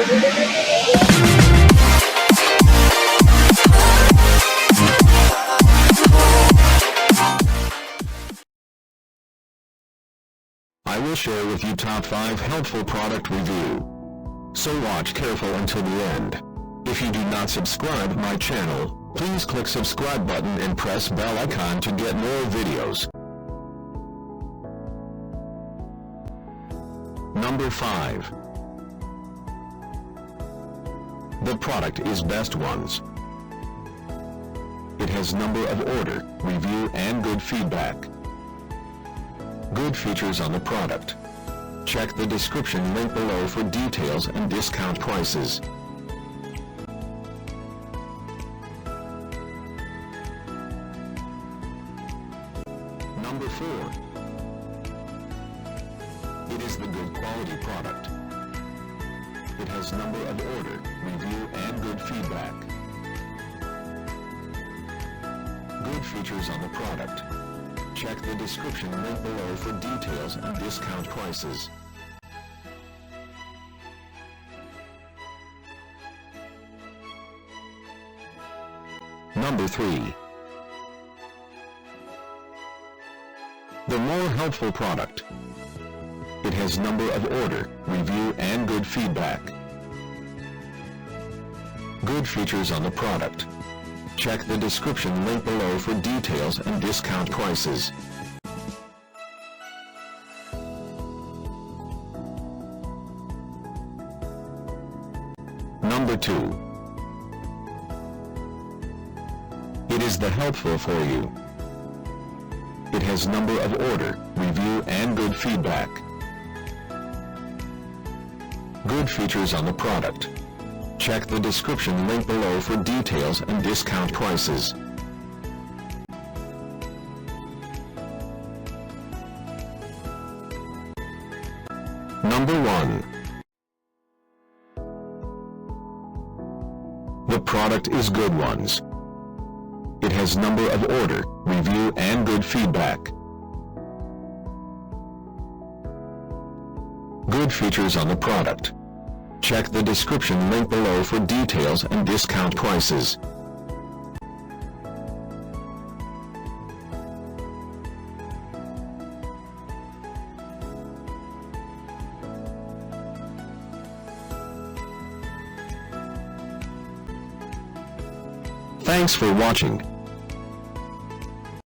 I will share with you top 5 helpful product review. So watch careful until the end. If you do not subscribe my channel, please click subscribe button and press bell icon to get more videos. Number 5. The product is Best Ones. It has number of order, review and good feedback. Good features on the product. Check the description link below for details and discount prices. Number 4. It is the good quality product. It has number of order, review and good feedback. Good features on the product. Check the description link below for details and discount prices. Number 3. The more helpful product. It has number of order, review and good feedback. Good features on the product. Check the description link below for details and discount prices. Number 2. It is the helpful for you. It has number of order, review and good feedback. Good features on the product. Check the description link below for details and discount prices. Number 1. The product is Good Ones. It has number of order, review and good feedback. Good features on the product. Check the description link below for details and discount prices. Thanks for watching.